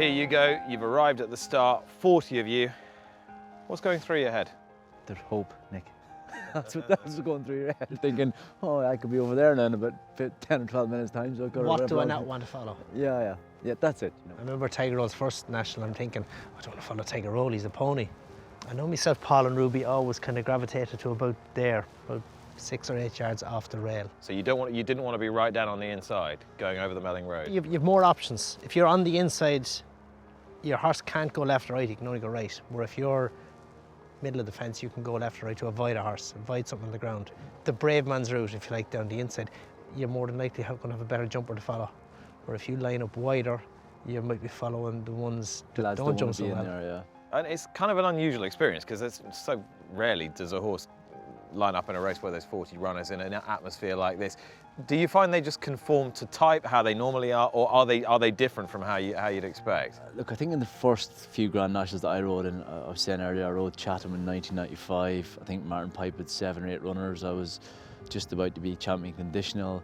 here you go, you've arrived at the start, 40 of you. What's going through your head? There's hope, Nick. That's what's going through your head. Thinking, oh, I could be over there now in about 10 or 12 minutes time. So what do I not want to follow? Yeah, that's it. I remember Tiger Roll's first national, I'm thinking, I don't want to follow Tiger Roll, he's a pony. I know myself, Paul and Ruby always kind of gravitated to about 6 or 8 yards off the rail. So you didn't want to be right down on the inside, going over the Melling Road? You've more options. If you're on the inside, your horse can't go left or right, he can only go right. Where if you're middle of the fence, you can go left or right to avoid a horse, avoid something on the ground. The brave man's route, if you like, down the inside, you're more than likely going to have a better jumper to follow. Or if you line up wider, you might be following the ones that don't jump so well. There, yeah. And it's kind of an unusual experience because it's so rarely does a horse line up in a race where there's 40 runners in an atmosphere like this. Do you find they just conform to type, how they normally are, or are they different from how you'd expect? Look, I think in the first few Grand Nationals that I rode in, I was saying earlier, I rode Chatham in 1995. I think Martin Pipe had 7 or 8 runners. I was just about to be champion conditional.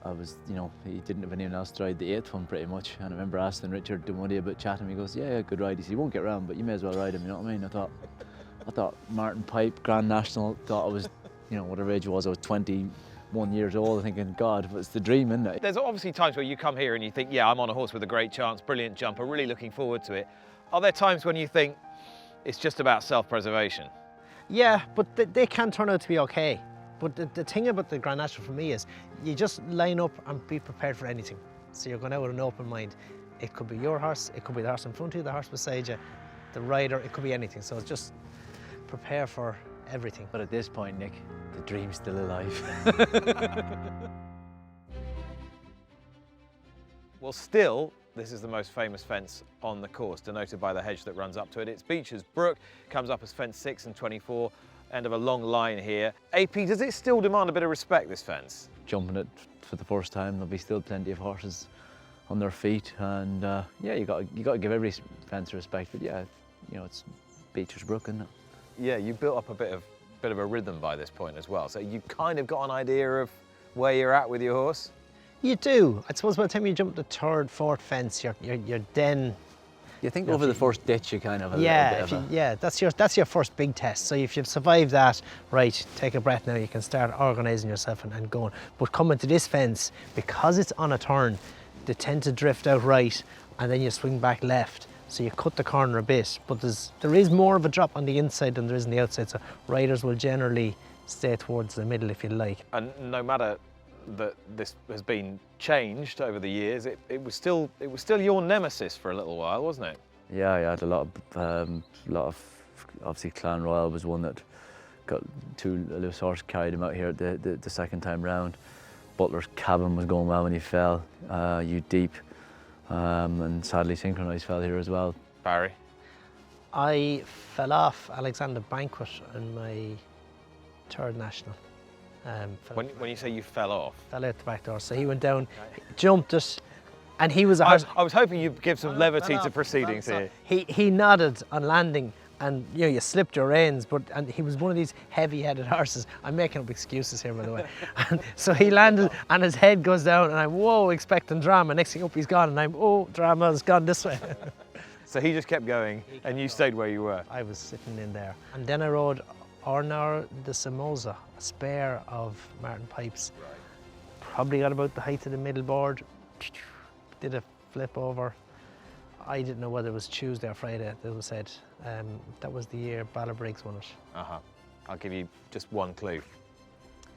I was, he didn't have anyone else to ride the 8th one pretty much. And I remember asking Richard Dumuddy about Chatham. He goes, yeah, good ride. He said, he won't get round, but you may as well ride him, you know what I mean? I thought Martin Pipe, Grand National, thought I was, whatever age it was, I was 21 years old, thinking, God, it's the dream, isn't it? There's obviously times where you come here and you think, yeah, I'm on a horse with a great chance, brilliant jumper, really looking forward to it. Are there times when you think it's just about self-preservation? Yeah, but they can turn out to be okay. But the thing about the Grand National for me is you just line up and be prepared for anything. So you're going out with an open mind. It could be your horse, it could be the horse in front of you, the horse beside you, the rider, it could be anything. So it's just prepare for everything. But at this point, Nick, the dream's still alive. Well, still, this is the most famous fence on the course, denoted by the hedge that runs up to it. It's Beecher's Brook, comes up as fence 6 and 24. End of a long line here. AP, does it still demand a bit of respect, this fence? Jumping it for the first time, there'll be still plenty of horses on their feet, and yeah, you got to give every fence respect. But yeah, it's Beecher's Brook, isn't it? Yeah, you built up a bit of a rhythm by this point as well. So you kind of got an idea of where you're at with your horse. You do. I suppose by the time you jump the 3rd, 4th fence, you're then. You think over the first ditch, you kind of have yeah, that's your first big test. So if you've survived that, right, take a breath now. You can start organising yourself and going. But coming to this fence, because it's on a turn, they tend to drift out right, and then you swing back left. So you cut the corner a bit. But there is more of a drop on the inside than there is on the outside. So riders will generally stay towards the middle if you like. And no matter that this has been changed over the years, it was still your nemesis for a little while, wasn't it? Yeah, I had a lot of obviously Clan Royal was one that got 2 loose horse, carried him out here at the second time round. Butler's Cabin was going well when he fell. You Deep, and sadly Synchronised fell here as well. Barry? I fell off Alexander Banquet in my 3rd national. When you say you fell off? Fell out the back door. So he went down, jumped it, and he was I was hoping you'd give some levity to proceedings here. He nodded on landing, and you slipped your reins, and he was one of these heavy-headed horses. I'm making up excuses here, by the way. And so he landed, and his head goes down, and I'm, whoa, expecting drama. Next thing up, he's gone, and I'm, oh, drama's gone this way. So he just kept going, and you stayed where you were? I was sitting in there. And then I rode Ornar de Somoza, a spare of Martin Pipe's. Right. Probably got about the height of the middle board, did a flip over. I didn't know whether it was Tuesday or Friday, that was said. That was the year Ballard-Briggs won it. Uh-huh. I'll give you just one clue.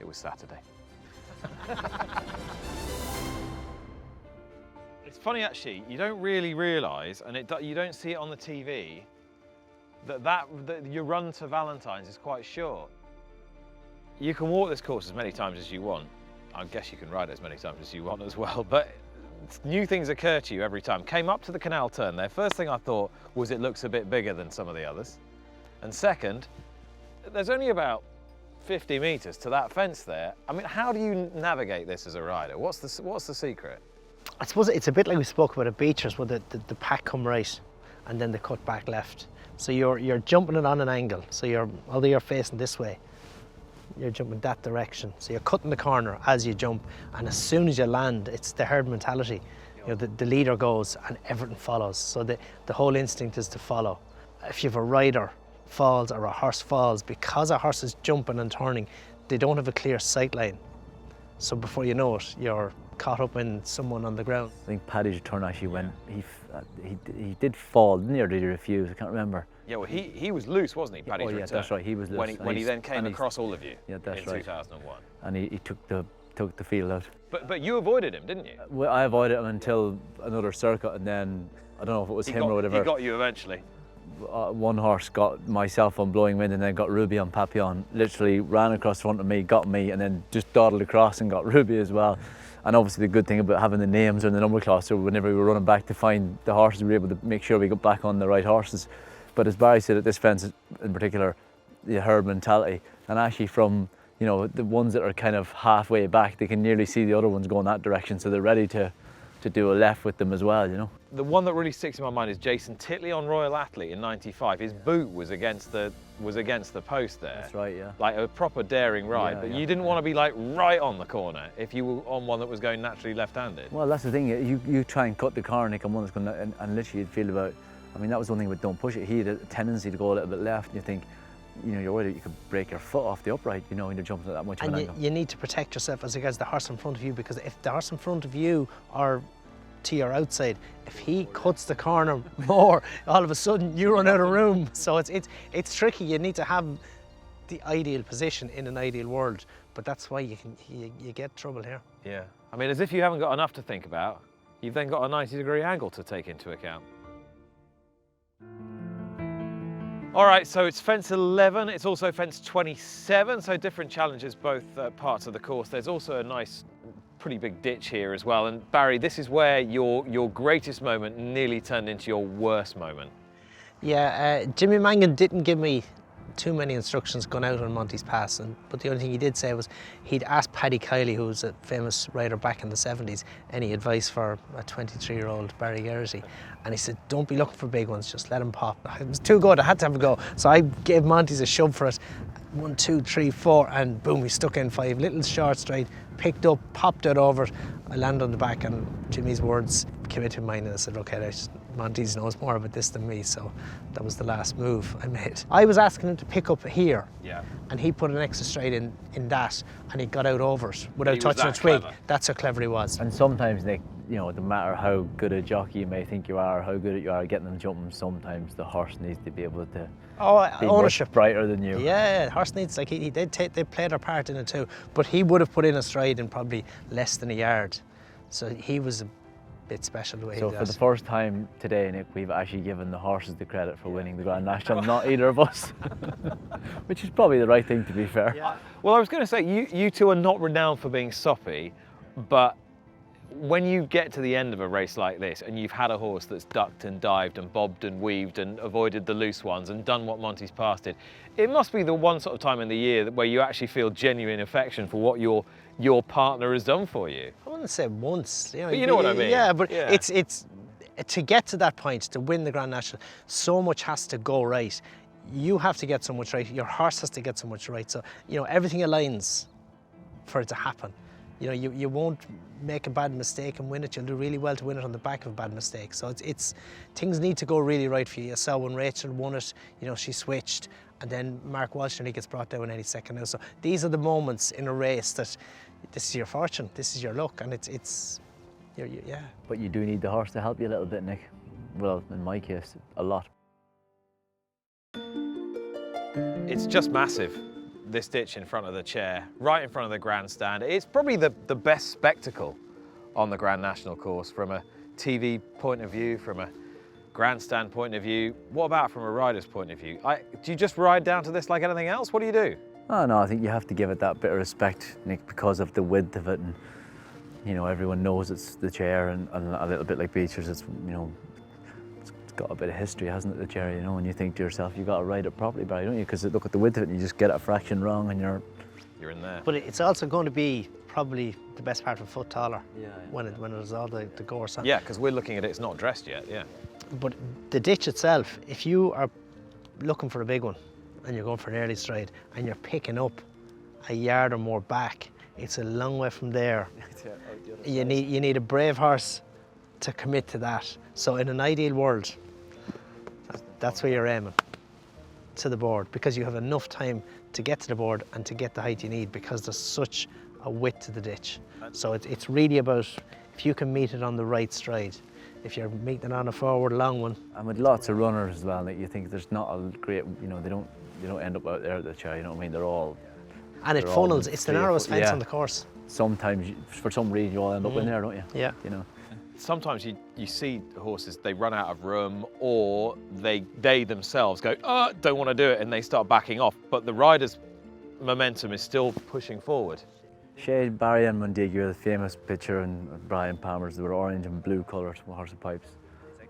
It was Saturday. It's funny actually, you don't really realise, and you don't see it on the TV, that your run to Valentine's is quite short. You can walk this course as many times as you want. I guess you can ride it as many times as you want as well, but new things occur to you every time. Came up to the canal turn there, first thing I thought was it looks a bit bigger than some of the others. And second, there's only about 50 metres to that fence there. I mean, how do you navigate this as a rider? What's the secret? I suppose it's a bit like we spoke about at Beecher's, where the pack come right and then they cut back left. So you're jumping it on an angle. So although you're facing this way, you're jumping that direction. So you're cutting the corner as you jump, and as soon as you land, it's the herd mentality. You know, the leader goes and everything follows. So the whole instinct is to follow. If you have a rider falls or a horse falls, because a horse is jumping and turning, they don't have a clear sight line. So before you know it, you're caught up in someone on the ground. I think Paddy's return actually went, he did fall, didn't he, or did he refuse? I can't remember. Yeah, well, he was loose, wasn't he, Paddy's return? That's right, he was loose. When he then came across all of you in 2001. And he took the field out. But you avoided him, didn't you? Well, I avoided him until another circuit, and then, I don't know if it was him or whatever. He got you eventually. One horse got myself on Blowing Wind and then got Ruby on Papillon. Literally ran across the front of me, got me, and then just dawdled across and got Ruby as well. And obviously the good thing about having the names or the number cluster, whenever we were running back to find the horses, we were able to make sure we got back on the right horses. But as Barry said, at this fence in particular, the herd mentality, and actually from, you know, the ones that are kind of halfway back, they can nearly see the other ones going that direction, so they're ready to do a left with them as well, you know. The one that really sticks in my mind is Jason Titley on Royal Athlete in '95. His boot was against the post there. That's right, yeah. Like a proper daring ride, Yeah, but yeah. you didn't want to be like right on the corner if you were on one that was going naturally left-handed. Well, that's the thing. You try and cut the corner, Nick, on one that's going to, and literally you'd feel about. I mean, that was one thing with Don't Push It. He had a tendency to go a little bit left, and you think, you know, you're worried that you could break your foot off the upright, you know, when you're jumping at that much of an angle. And you need to protect yourself as regards the horse in front of you, because if the horse in front of you or to your outside, if he cuts the corner more, all of a sudden you run out of room. So it's tricky. You need to have the ideal position in an ideal world, but that's why you get trouble here. Yeah. I mean, as if you haven't got enough to think about, you've then got a 90-degree angle to take into account. All right, so it's fence 11, it's also fence 27, so different challenges both parts of the course. There's also a nice, pretty big ditch here as well. And Barry, this is where your greatest moment nearly turned into your worst moment. Yeah, Jimmy Mangan didn't give me too many instructions going out on Monty's Pass, but the only thing he did say was he'd asked Paddy Kiley, who was a famous rider back in the 70s, any advice for a 23-year-old Barry Geraghty, and he said, don't be looking for big ones, just let them pop. It was too good, I had to have a go, so I gave Monty's a shove for it. 1, 2, 3, 4, and boom, we stuck in 5. Little short straight, picked up, popped it over. I landed on the back, and Jimmy's words came into mind, and I said, okay, Monty's knows more about this than me, so that was the last move I made. I was asking him to pick up here, Yeah. and he put an extra straight in that, and he got out over it without touching a twig. Clever. That's how clever he was. And sometimes, Nick, you know, no matter how good a jockey you may think you are, or how good you are at getting them jumping, sometimes the horse needs to be able to be Ownership. much brighter than you. Yeah, horse needs, like they played their part in it too, but he would have put in a stride in probably less than a yard. So he was a bit special the way he So did for the it. first time today, Nick, we've actually given the horses the credit for winning the Grand National, not either of us, which is probably the right thing, to be fair. Yeah. Well, I was going to say, you two are not renowned for being soppy, but when you get to the end of a race like this and you've had a horse that's ducked and dived and bobbed and weaved and avoided the loose ones and done what Monty's Pass did, it must be the one sort of time in the year where you actually feel genuine affection for what your partner has done for you. I wouldn't say once. But you know what I mean. Yeah, but Yeah. it's to get to that point, to win the Grand National, so much has to go right. You have to get so much right. Your horse has to get so much right. So, you know, everything aligns for it to happen. You know, you won't make a bad mistake and win it. You'll do really well to win it on the back of a bad mistake. So it's things need to go really right for you. You saw when Rachel won it, you know, she switched, and then Mark Walsh nearly gets brought down any second now. So these are the moments in a race that this is your fortune, this is your luck, and yeah. But you do need the horse to help you a little bit, Nick. Well, in my case, a lot. It's just massive, this ditch in front of the chair, right in front of the grandstand. It's probably the best spectacle on the Grand National course from a TV point of view, from a grandstand point of view. What about from a rider's point of view? Do you just ride down to this like anything else? What do you do? Oh no, I think you have to give it that bit of respect, Nick, because of the width of it, and you know, everyone knows it's the chair, and a little bit like Beechers, it's, you know, it's got a bit of history, hasn't it, the chair, you know, and you think to yourself, you've got to ride it properly, Barry, don't you? Because look at the width of it, and you just get a fraction wrong, and You're in there. But it's also going to be probably the best part of a foot taller Yeah. when there's all the gorse on. Yeah, because we're looking at it, it's not dressed yet, yeah. But the ditch itself, if you are looking for a big one and you're going for an early stride and you're picking up a yard or more back. It's a long way from there. You need a brave horse to commit to that. So in an ideal world, that's where you're aiming, to the board, because you have enough time to get to the board and to get the height you need, because there's such a width to the ditch. So it's really about if you can meet it on the right stride. If you're meeting it on a forward long one. And with lots of runners as well, like, you think there's not a great, you know, they don't end up out there at the chair, you know what I mean? They're all... And it funnels, it's the narrowest fence on the course. Sometimes, for some reason, you all end up in there, don't you? Yeah. You know. Sometimes you see horses, they run out of room, or they themselves go, oh, don't want to do it, and they start backing off. But the rider's momentum is still pushing forward. Shade, Barry and Mundiga, the famous picture, and Brian Palmer's, they were orange and blue colours with horse and pipes.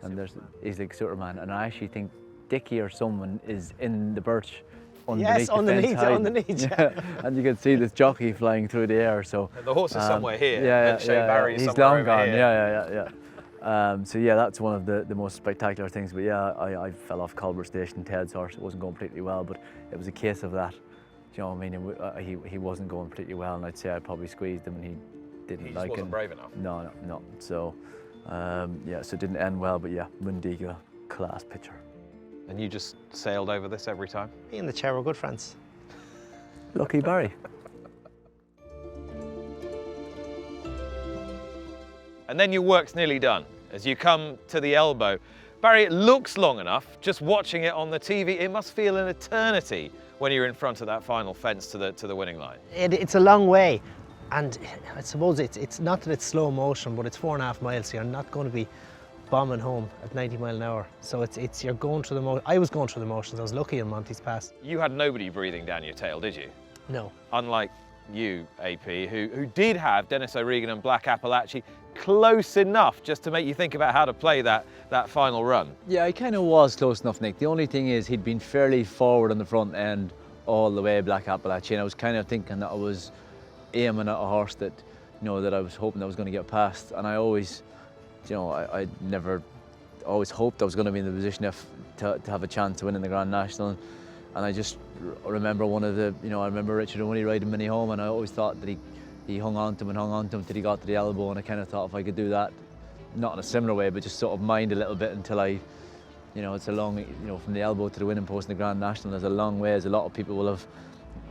And he's like Superman. And I actually think Dickie or someone is in the birch underneath the fence underneath, yeah. And you can see this jockey flying through the air. So and the horse is somewhere here, and Shane Barry is he's somewhere long over gone. here. So yeah, that's one of the most spectacular things. But yeah, I fell off Culver Station, Ted's horse. It wasn't going particularly well, but it was a case of that. Do you know what I mean? He wasn't going particularly well, and I'd say I probably squeezed him, and he didn't He like it. He wasn't brave enough. No. So yeah, so it didn't end well. But yeah, Mundiga, class picture. And you just sailed over this every time? Me and the chair were good friends. Lucky Barry. And then your work's nearly done. As you come to the elbow, Barry, it looks long enough. Just watching it on the TV, it must feel an eternity when you're in front of that final fence to the winning line. It's a long way, and I suppose it's not that it's slow motion, but it's 4.5 miles, so you're not going to be bombing home at 90 mile an hour. So it's you're going through the motions. I was going through the motions. I was lucky in Monty's Pass. You had nobody breathing down your tail, did you? No. Unlike you, AP, who did have Dennis O'Regan and Black Appalachie close enough just to make you think about how to play that final run. Yeah, he kind of was close enough, Nick. The only thing is he'd been fairly forward on the front end all the way, Black Appalachie, and I was kind of thinking that I was aiming at a horse that, you know, that I was hoping I was going to get past. And I always, you know, I never always hoped I was going to be in the position to have a chance to win in the Grand National. And I just remember one of the, you know, I remember Richard O'Malley riding Minnie home, and I always thought that he hung on to him till he got to the elbow, and I kind of thought if I could do that, not in a similar way, but just sort of mind a little bit until I, you know, it's a long, you know, from the elbow to the winning post in the Grand National, there's a long way, as a lot of people will have,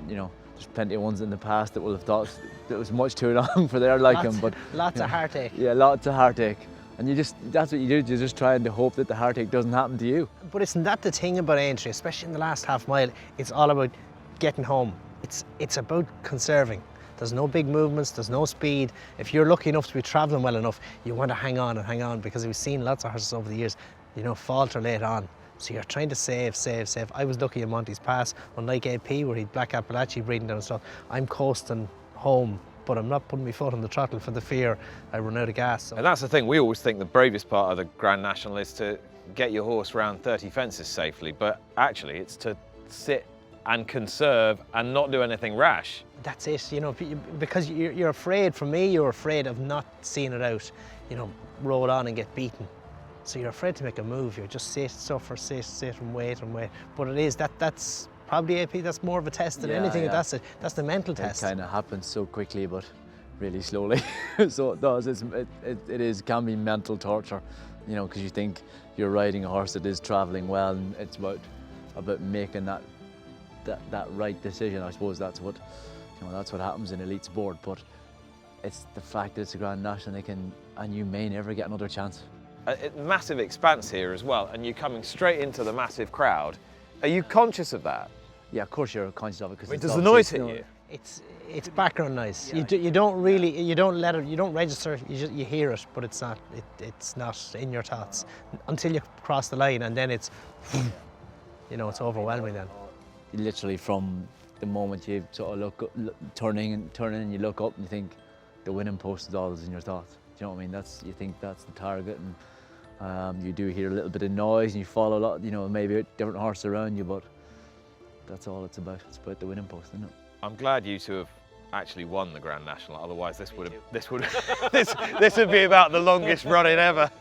you know, there's plenty of ones in the past that will have thought it was much too long for their liking, but lots of heartache. Yeah, lots of heartache. And that's what you do, you're just trying to hope that the heartache doesn't happen to you. But isn't that the thing about Aintree, especially in the last half mile? It's all about getting home. It's about conserving. There's no big movements, there's no speed. If you're lucky enough to be travelling well enough, you want to hang on, because we've seen lots of horses over the years, you know, falter late on. So you're trying to save. I was lucky in Monty's Pass, unlike AP, where he'd Black Appalachie breathing down and stuff. I'm coasting home, but I'm not putting my foot on the throttle for the fear I run out of gas. So. And that's the thing, we always think the bravest part of the Grand National is to get your horse round 30 fences safely, but actually it's to sit and conserve and not do anything rash. That's it, you know, because you're afraid, for me, you're afraid of not seeing it out, you know, roll on and get beaten. So you're afraid to make a move, you just sit, suffer, sit and wait. But it is, that's probably AP, that's more of a test than anything. Yeah. That's the mental test. It kind of happens so quickly, but really slowly. So it does, it can be mental torture, you know, because you think you're riding a horse that is travelling well, and it's about making that right decision. I suppose that's what, you know, that's what happens in elite sport, but it's the fact that it's a Grand National, and you may never get another chance. Massive expanse here as well, and you're coming straight into the massive crowd. Are you conscious of that? Yeah, of course you're conscious of it. I mean, does the noise hit you? It's background noise. Yeah. You don't register. You hear it, but it's not in your thoughts until you cross the line, and then it's, you know, it's overwhelming then. Literally from the moment you sort of turning and you look up and you think the winning post is always in your thoughts. Do you know what I mean? You think that's the target, and you do hear a little bit of noise and you follow a lot, you know, maybe different horses around you, but that's all it's about. It's about the winning post, isn't it? I'm glad you two have actually won the Grand National. Otherwise, this would be about the longest running ever.